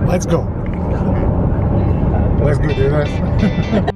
Let's go. Let's go do this.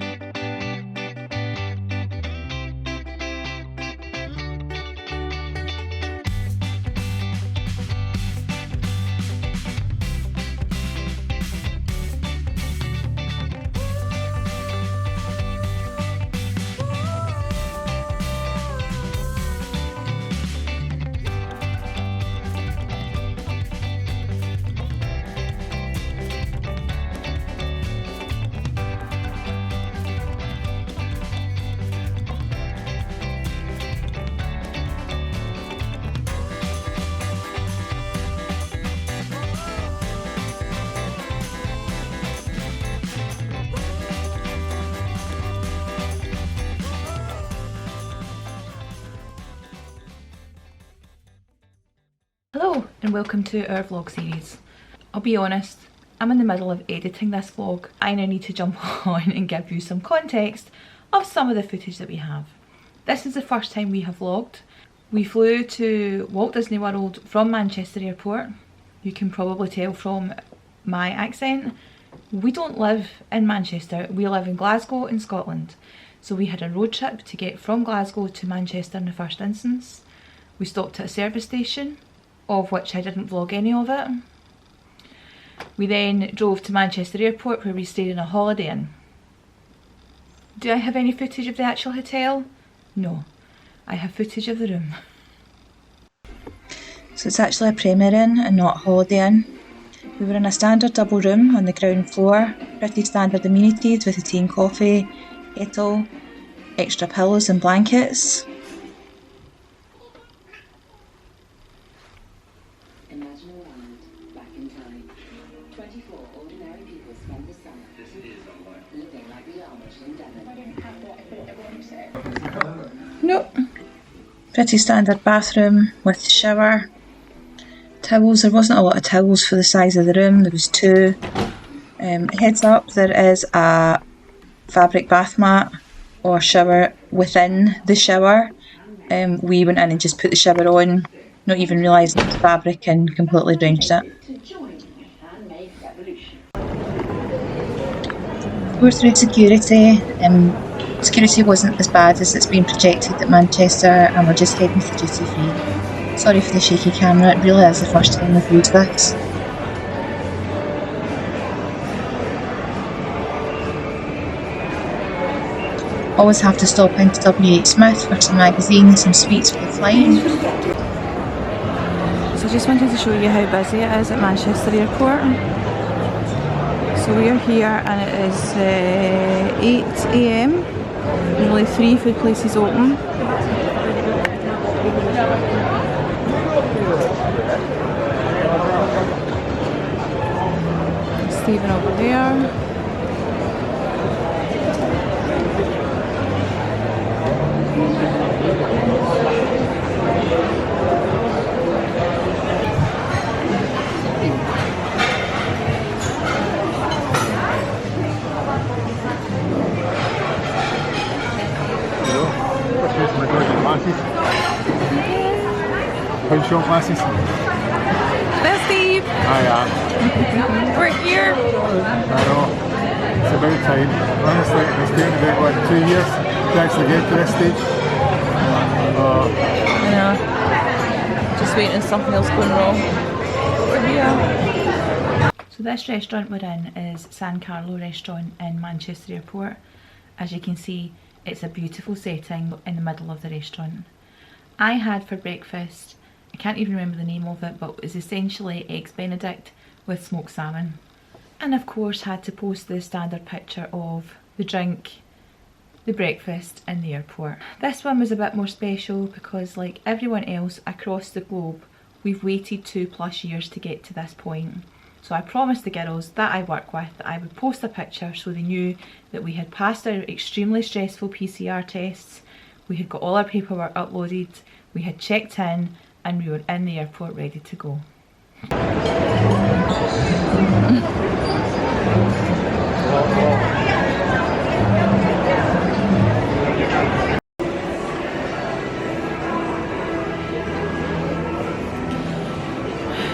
Hello and welcome to our vlog series. I'll be honest, I'm in the middle of editing this vlog. I now need to jump on and give you some context of some of the footage that we have. This is the first time we have vlogged. We flew to Walt Disney World from Manchester Airport. You can probably tell from my accent. We don't live in Manchester, we live in Glasgow in Scotland. So we had a road trip to get from Glasgow to Manchester in the first instance. We stopped at a service station, of which I didn't vlog any of it. We then drove to Manchester Airport where we stayed in a Holiday Inn. Do I have any footage of the actual hotel? No, I have footage of the room. So it's actually a Premier Inn and not a Holiday Inn. We were in a standard double room on the ground floor, pretty standard amenities with a tea and coffee, kettle, extra pillows and blankets. Nope. Pretty standard bathroom with shower. Towels, there wasn't a lot of towels for the size of the room, there was two. Heads up, there is a fabric bath mat or shower within the shower. We went in and just put the shower on, not even realising it was fabric, and completely drenched it. We're through security. Security wasn't as bad as it's been projected at Manchester, and we're just heading to duty free. Sorry for the shaky camera, it really is the first time we've used this. Always have to stop into W.H. Smith for some magazines, some sweets for the flying. So I just wanted to show you how busy it is at Manchester Airport. So we are here and it is 8 AM. There's only 3 food places open. Steven over there. How's your glasses? There's Steve! Hi, We're here! I know. It's about time. Honestly, it's taken about, what, 2 years to actually get to this stage. I know. Just waiting on something else going wrong. We're here. So this restaurant we're in is San Carlo restaurant in Manchester Airport. As you can see, it's a beautiful setting in the middle of the restaurant. I had for breakfast, I can't even remember the name of it, but it was essentially eggs Benedict with smoked salmon. And of course had to post the standard picture of the drink, the breakfast and the airport. This one was a bit more special because, like everyone else across the globe, we've waited 2+ years to get to this point. So I promised the girls that I work with that I would post a picture so they knew that we had passed our extremely stressful PCR tests, we had got all our paperwork uploaded, we had checked in and we were in the airport ready to go.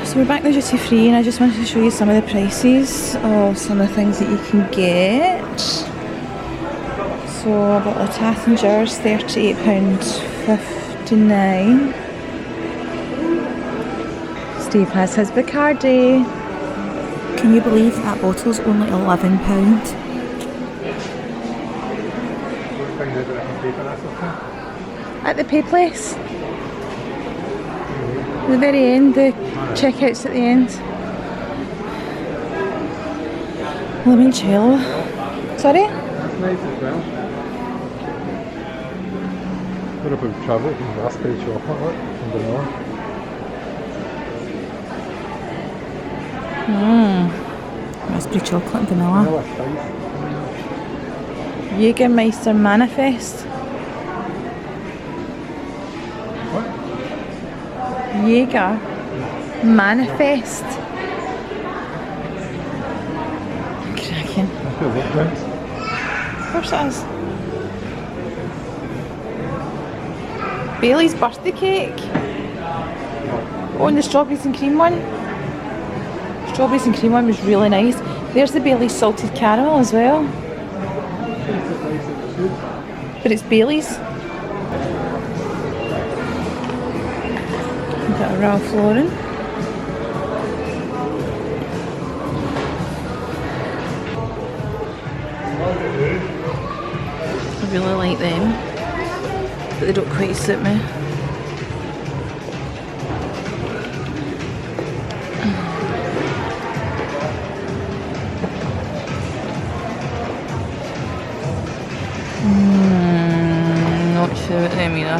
So So we're back in the duty free and I just wanted to show you some of the prices of some of the things that you can get. So a bottle of Tathinger's, £38.59. Steve has his Bacardi. Can you believe that bottle's only £11? At the pay place. At the very end, the checkouts at the end. Limoncello. Sorry? That's nice as well. What about travel? Raspberry chocolate, look, and vanilla. Raspberry chocolate and vanilla. Vanilla spice. Jägermeister Manifest. What? Jäger Manifest. Cracking. That's good, what drinks? Of course it is. Bailey's birthday cake. Oh, and the strawberries and cream one. Strawberries and cream one was really nice. There's the Bailey's salted caramel as well. But it's Bailey's. We've got a Ralph Lauren. I really like them, but they don't quite suit me. Not sure about them either.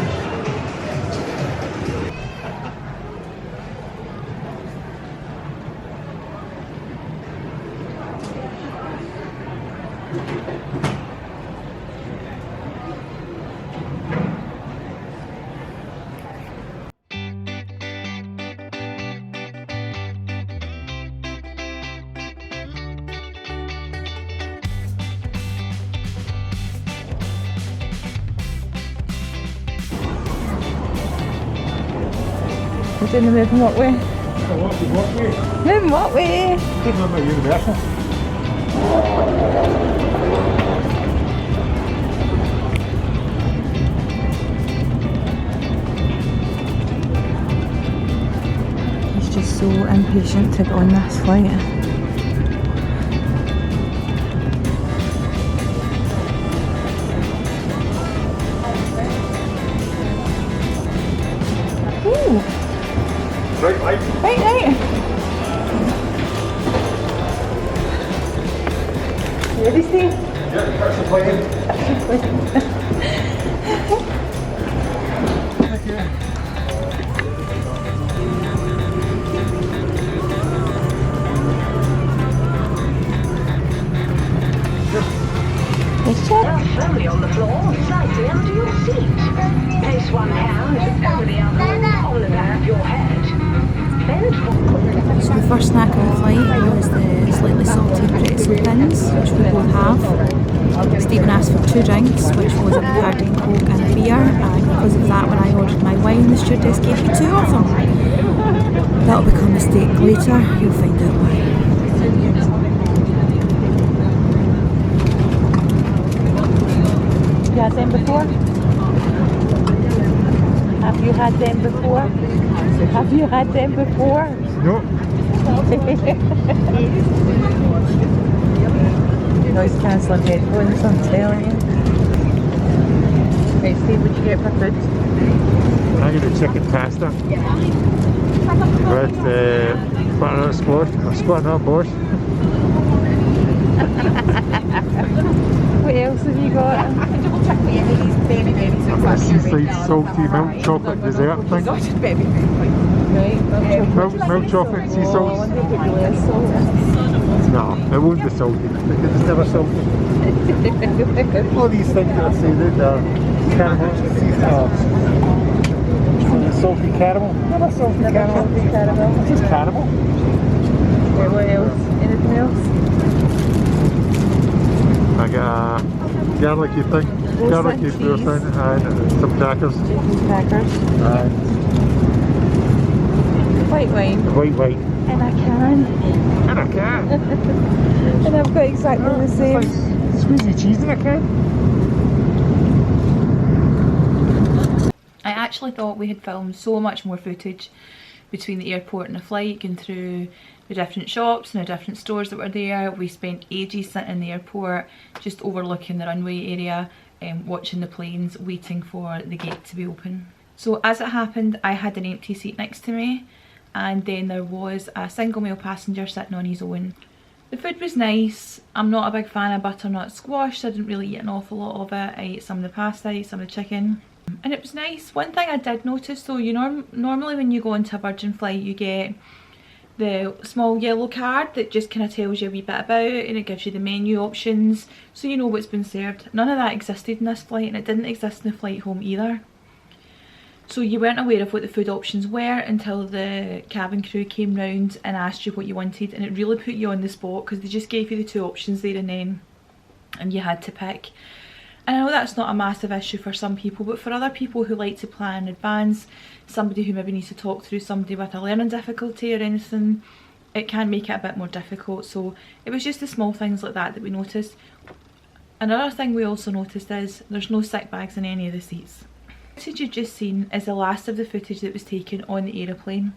We're doing the moving walkway. Moving walkway! Couldn't remember Universal. He's just so impatient to get on this flight. Ooh! Right, right. Right, right. You ready, Steve? Yeah, catch the plane. Okay. Let's check. Firmly on the floor, slightly under your seat. Place one hand over the other on the back of your head. Bend forward. So the first snack on the flight was the slightly salted pretzel pins, which we both have. Stephen asked for 2 drinks, which was a Bacardi and Coke and a beer, and because of that, when I ordered my wine, the stewardess gave me 2 of them. That'll become a mistake later, you'll find out why. You had them before? Have you had them before? Have you had them before? No. Noise cancelling headphones, I'm telling you. Right, Steve, what did you get for food? I get a chicken pasta with butternut squash, or butternut borscht. What else have you got? I've got a seaside salty milk chocolate dessert thing. Right, Milk chocolate, sea Oh, I salt. wonder if it'd be less salt. No, it won't be salty because it's never salty. All these things that I say that are caramel, sea salt. Salty caramel. Never salty caramel. Salty caramel. It's just caramel. Okay, what else? Anything else? I got a garlicky thing, garlicky cheese. thing, and some crackers. Crackers. And White wine. white wine. And I can. And I can. And I've got exactly the same. It's like squeezy cheese in a can. I actually thought we had filmed so much more footage between the airport and the flight, going through the different shops and the different stores that were there. We spent ages sitting in the airport, just overlooking the runway area, watching the planes, waiting for the gate to be open. So as it happened, I had an empty seat next to me, and then there was a single male passenger sitting on his own. The food was nice. I'm not a big fan of butternut squash, so I didn't really eat an awful lot of it. I ate some of the pasta, I ate some of the chicken, and it was nice. One thing I did notice though, you normally when you go into a Virgin flight, you get the small yellow card that just kind of tells you a wee bit about it, and it gives you the menu options so you know what's been served. None of that existed in this flight, and it didn't exist in the flight home either. So you weren't aware of what the food options were until the cabin crew came round and asked you what you wanted, and it really put you on the spot because they just gave you the two options there and you had to pick. And I know that's not a massive issue for some people, but for other people who like to plan in advance, somebody who maybe needs to talk through somebody with a learning difficulty or anything, it can make it a bit more difficult. So it was just the small things like that that we noticed. Another thing we also noticed is there's no sick bags in any of the seats. The footage you've just seen is the last of the footage that was taken on the aeroplane,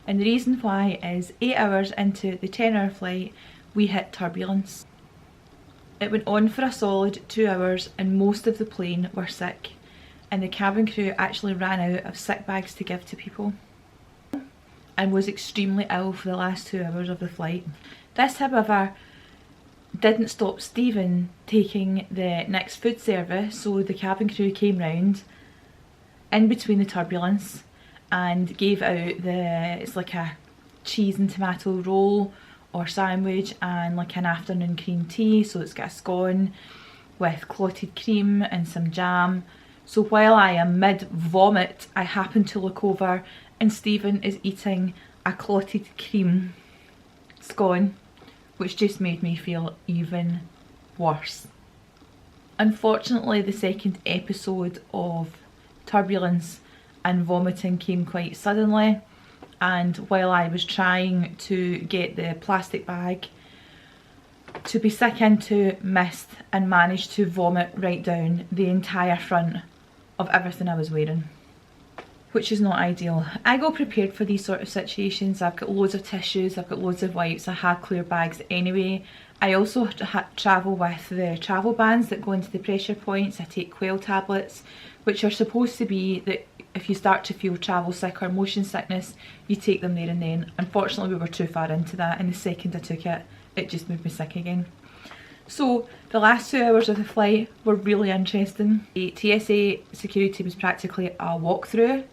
and the reason why is 8 hours into the 10-hour flight we hit turbulence. It went on for a solid 2 hours and most of the plane were sick, and the cabin crew actually ran out of sick bags to give to people and was extremely ill for the last 2 hours of the flight. This, however, didn't stop Steven taking the next food service, so the cabin crew came round in between the turbulence and gave out it's like a cheese and tomato roll or sandwich and like an afternoon cream tea. So it's got a scone with clotted cream and some jam. So while I am mid-vomit, I happen to look over and Steven is eating a clotted cream scone, which just made me feel even worse. Unfortunately, the second episode of turbulence and vomiting came quite suddenly, and while I was trying to get the plastic bag to be sick into, missed and managed to vomit right down the entire front of everything I was wearing, which is not ideal. I go prepared for these sort of situations. I've got loads of tissues, I've got loads of wipes, I have clear bags anyway. I also travel with the travel bands that go into the pressure points. I take quail tablets, which are supposed to be that if you start to feel travel sick or motion sickness, you take them there and then. Unfortunately, we were too far into that, and the second I took it, it just made me sick again. So the last 2 hours of the flight were really interesting. The TSA security was practically a walkthrough.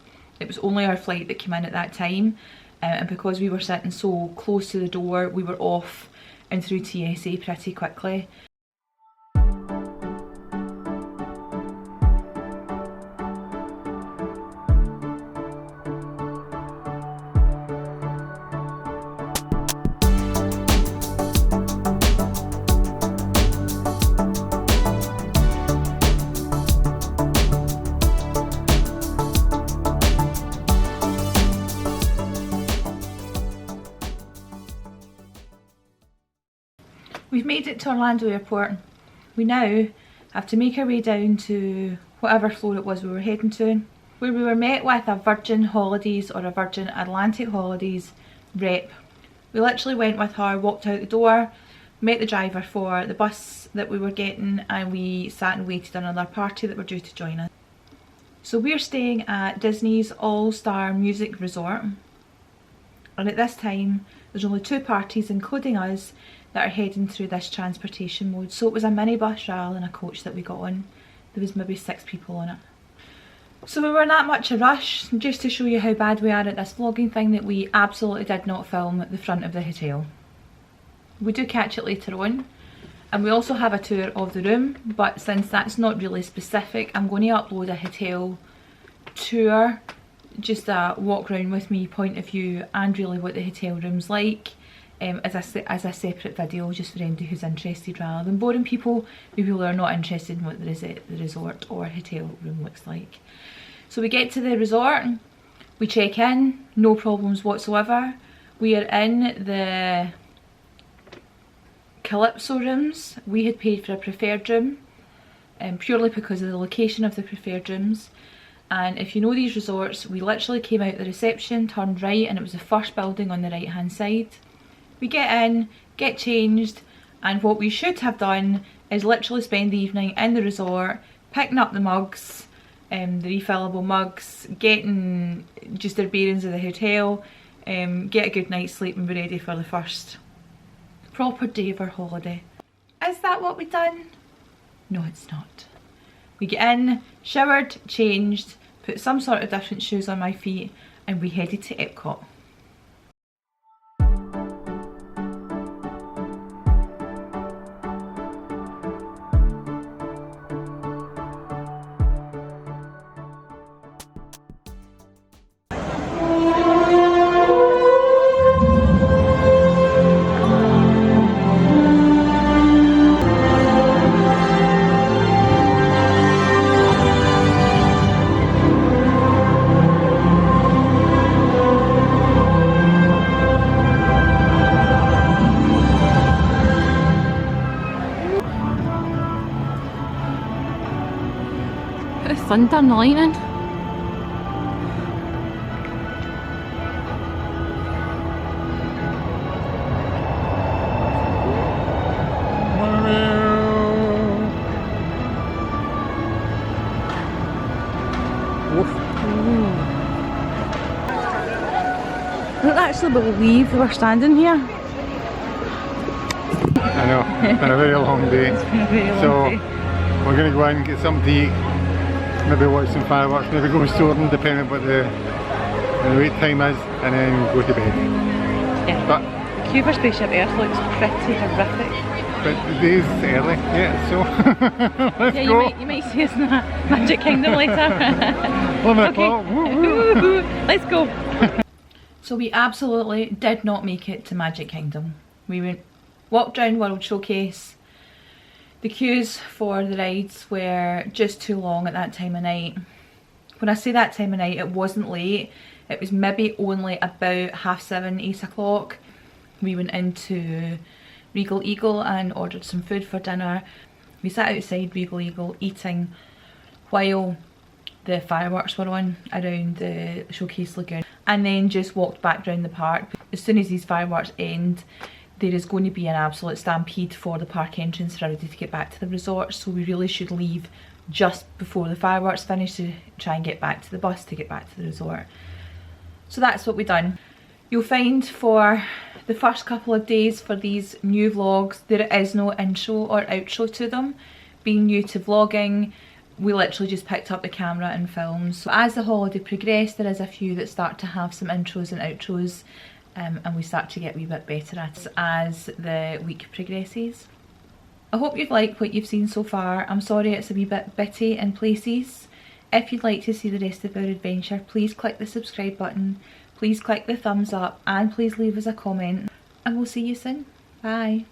It was only our flight that came in at that time, and because we were sitting so close to the door, we were off and through TSA pretty quickly. We've made it to Orlando Airport. We now have to make our way down to whatever floor it was we were heading to, where we were met with a Virgin Holidays or a Virgin Atlantic Holidays rep. We literally went with her, walked out the door, met the driver for the bus that we were getting, and we sat and waited on another party that were due to join us. So we're staying at Disney's All-Star Music Resort, and at this time there's only 2 parties, including us, that are heading through this transportation mode. So it was a minibus rather than a coach that we got on. There was maybe 6 people on it. So we were in that much a rush, just to show you how bad we are at this vlogging thing, that we absolutely did not film at the front of the hotel. We do catch it later on, and we also have a tour of the room, but since that's not really specific, I'm going to upload a hotel tour, just a walk around with me point of view, and really what the hotel room's like, as a separate video, just for anybody who's interested, rather than boring people who are not interested in what the resort or hotel room looks like. So we get to the resort, we check in, no problems whatsoever. We are in the Calypso rooms. We had paid for a preferred room purely because of the location of the preferred rooms. And if you know these resorts, we literally came out the reception, turned right, and it was the first building on the right hand side. We get in, get changed, and what we should have done is literally spend the evening in the resort, picking up the mugs, the refillable mugs, getting just their bearings of the hotel, get a good night's sleep and be ready for the first proper day of our holiday. Is that what we've done? No, it's not. We get in, showered, changed, put some sort of different shoes on my feet, and we headed to Epcot. The thunder and the lightning. I don't actually believe we're standing here. I know, it's been a very long day. We're going to go in and get something to eat, maybe watch some fireworks, maybe go soaring depending on what the wait time is, and then go to bed. Yeah. But the queue for Spaceship Earth looks pretty horrific. But the day's early, yeah, so let's go. You might see us in the Magic Kingdom later. 11 o'clock, woo-hoo. Let's go. So we absolutely did not make it to Magic Kingdom. We walked around World Showcase. The queues for the rides were just too long at that time of night. When I say that time of night, it wasn't late. It was maybe only about 7:30, 8 o'clock. We went into Regal Eagle and ordered some food for dinner. We sat outside Regal Eagle eating while the fireworks were on around the Showcase Lagoon, and then just walked back around the park. As soon as these fireworks end, there is going to be an absolute stampede for the park entrance for everybody to get back to the resort, so we really should leave just before the fireworks finish to try and get back to the bus to get back to the resort. So that's what we've done. You'll find for the first couple of days for these new vlogs, there is no intro or outro to them. Being new to vlogging, we literally just picked up the camera and filmed. So as the holiday progressed, there is a few that start to have some intros and outros, and we start to get a wee bit better at it as the week progresses. I hope you've liked what you've seen so far. I'm sorry it's a wee bit bitty in places. If you'd like to see the rest of our adventure, please click the subscribe button, please click the thumbs up, and please leave us a comment, and we'll see you soon. Bye.